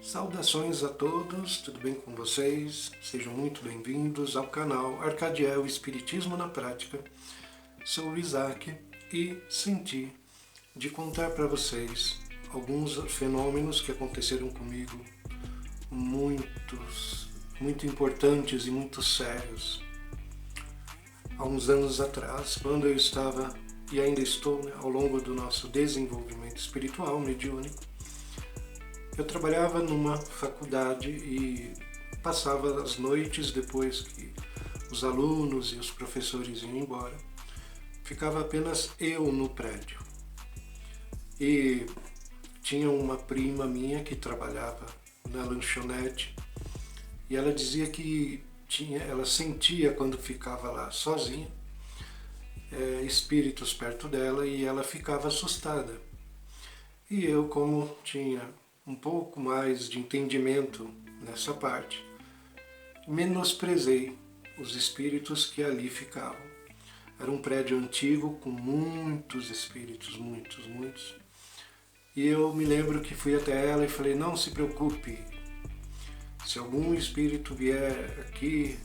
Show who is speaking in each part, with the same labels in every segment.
Speaker 1: Saudações a todos, tudo bem com vocês? Sejam muito bem-vindos ao canal Arcadiel Espiritismo na Prática. Sou o Isaac e senti de contar para vocês alguns fenômenos que aconteceram comigo, muito importantes e muito sérios. Há uns anos atrás, quando eu estava, e ainda estou, ao longo do nosso desenvolvimento espiritual mediúnico, eu trabalhava numa faculdade e passava as noites depois que os alunos e os professores iam embora. Ficava apenas eu no prédio. E tinha uma prima minha que trabalhava na lanchonete e ela dizia que ela sentia quando ficava lá sozinha, espíritos perto dela e ela ficava assustada. E eu, como tinha um pouco mais de entendimento nessa parte, menosprezei os espíritos que ali ficavam. Era um prédio antigo com muitos espíritos, muitos. E eu me lembro que fui até ela e falei, não se preocupe, se algum espírito vier aqui,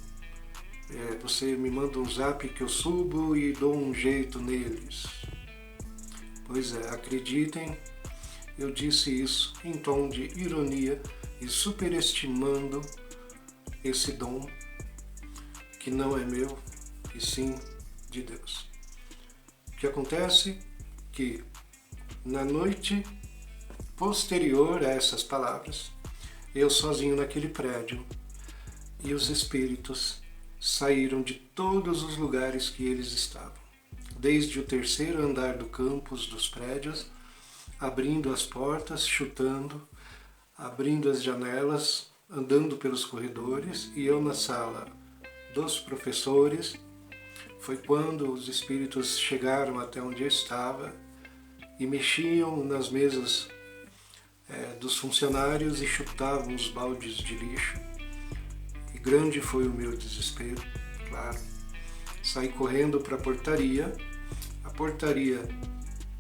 Speaker 1: você me manda um zap que eu subo e dou um jeito neles. Pois é, acreditem, eu disse isso em tom de ironia e superestimando esse dom que não é meu e sim de Deus. O que acontece é que na noite posterior a essas palavras, eu sozinho naquele prédio e os espíritos saíram de todos os lugares que eles estavam, desde o terceiro andar do campus dos prédios, abrindo as portas, chutando, abrindo as janelas, andando pelos corredores, e eu na sala dos professores. Foi quando os espíritos chegaram até onde eu estava e mexiam nas mesas dos funcionários e chutavam os baldes de lixo. E grande foi o meu desespero, claro. Saí correndo para a portaria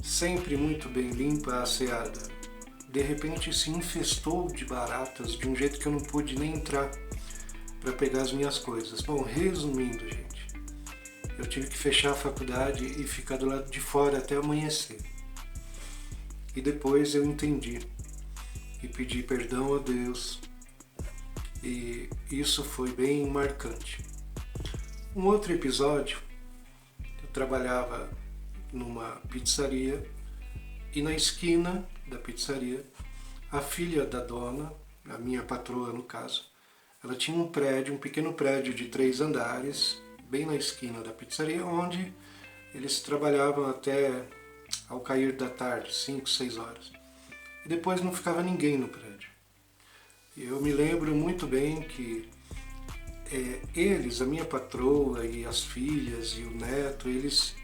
Speaker 1: sempre muito bem limpa, asseada, de repente se infestou de baratas de um jeito que eu não pude nem entrar para pegar as minhas coisas. Bom, resumindo, gente, eu tive que fechar a faculdade e ficar do lado de fora até amanhecer. E depois eu entendi e pedi perdão a Deus, e isso foi bem marcante. Um outro episódio, eu trabalhava numa pizzaria e na esquina da pizzaria, a filha da dona, a minha patroa no caso, ela tinha um prédio, um pequeno prédio de 3 andares, bem na esquina da pizzaria, onde eles trabalhavam até ao cair da tarde, 5, 6 horas. E depois não ficava ninguém no prédio. E eu me lembro muito bem que eles, a minha patroa e as filhas e o neto, eles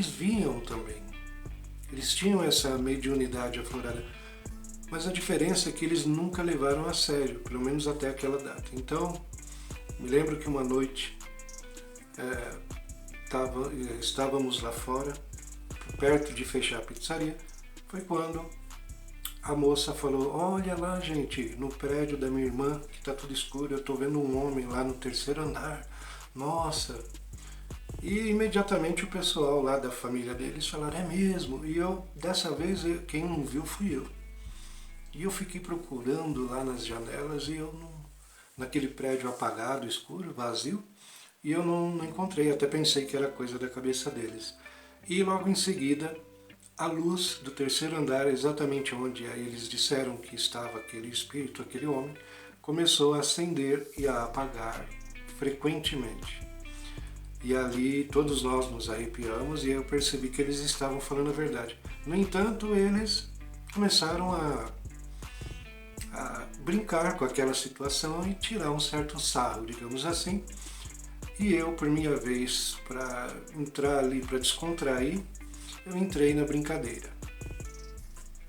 Speaker 1: viam também. Eles tinham essa mediunidade aflorada. Mas a diferença é que eles nunca levaram a sério, pelo menos até aquela data. Então, me lembro que uma noite estávamos lá fora, perto de fechar a pizzaria, foi quando a moça falou, olha lá, gente, no prédio da minha irmã, que está tudo escuro, eu estou vendo um homem lá no 3º andar. Nossa! E imediatamente o pessoal lá da família deles falaram, é mesmo? E eu, dessa vez, quem não viu fui eu. E eu fiquei procurando lá nas janelas e eu não, naquele prédio apagado, escuro, vazio, e eu não encontrei, até pensei que era coisa da cabeça deles. E logo em seguida, a luz do 3º andar, exatamente onde eles disseram que estava aquele espírito, aquele homem, começou a acender e a apagar frequentemente. E ali todos nós nos arrepiamos e eu percebi que eles estavam falando a verdade. No entanto, eles começaram a brincar com aquela situação e tirar um certo sarro, digamos assim. E eu, por minha vez, para entrar ali, para descontrair, eu entrei na brincadeira.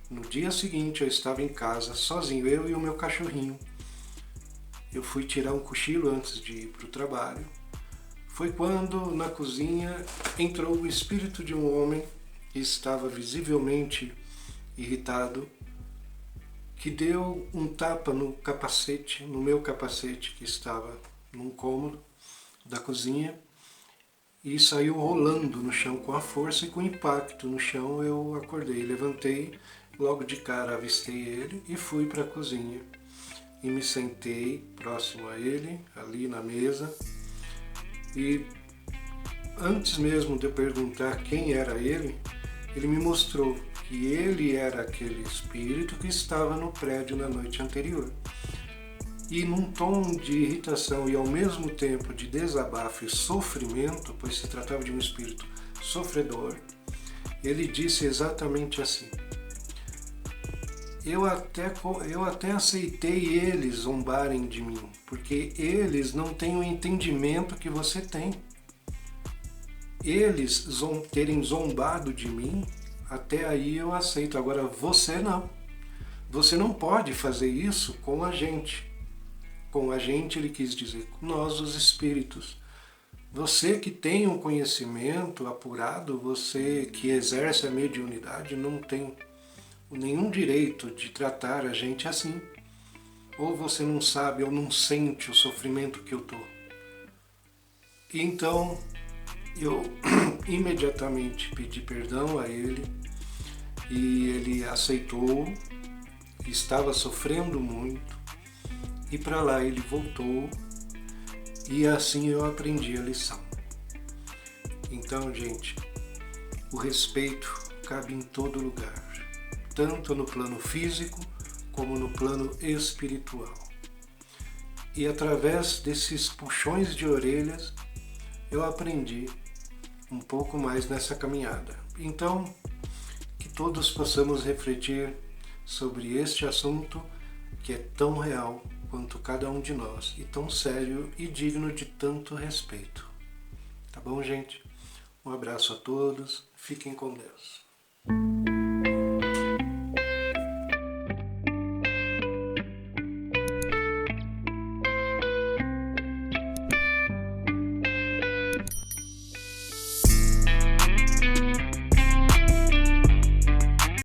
Speaker 1: No dia seguinte eu estava em casa, sozinho, eu e o meu cachorrinho. Eu fui tirar um cochilo antes de ir para o trabalho. Foi quando, na cozinha, entrou o espírito de um homem que estava visivelmente irritado, que deu um tapa no capacete, no meu capacete que estava num cômodo da cozinha, e saiu rolando no chão com a força, e com impacto no chão eu acordei, levantei, logo de cara avistei ele e fui para a cozinha. E me sentei próximo a ele, ali na mesa, e antes mesmo de eu perguntar quem era ele me mostrou que ele era aquele espírito que estava no prédio na noite anterior. E num tom de irritação e ao mesmo tempo de desabafo e sofrimento, pois se tratava de um espírito sofredor, ele disse exatamente assim: eu até aceitei eles zombarem de mim, porque eles não têm o entendimento que você tem. Eles terem zombado de mim, até aí eu aceito. Agora você não. Você não pode fazer isso com a gente. Com a gente ele quis dizer, nós os espíritos. Você que tem um conhecimento apurado, você que exerce a mediunidade, não tem nenhum direito de tratar a gente assim. Ou você não sabe ou não sente o sofrimento que eu estou. Então eu imediatamente pedi perdão a ele e ele aceitou, estava sofrendo muito, e para lá ele voltou, e assim eu aprendi a lição. Então, gente, o respeito cabe em todo lugar, tanto no plano físico como no plano espiritual. E através desses puxões de orelhas eu aprendi um pouco mais nessa caminhada. Então, que todos possamos refletir sobre este assunto que é tão real quanto cada um de nós, e tão sério e digno de tanto respeito. Tá bom, gente? Um abraço a todos, fiquem com Deus.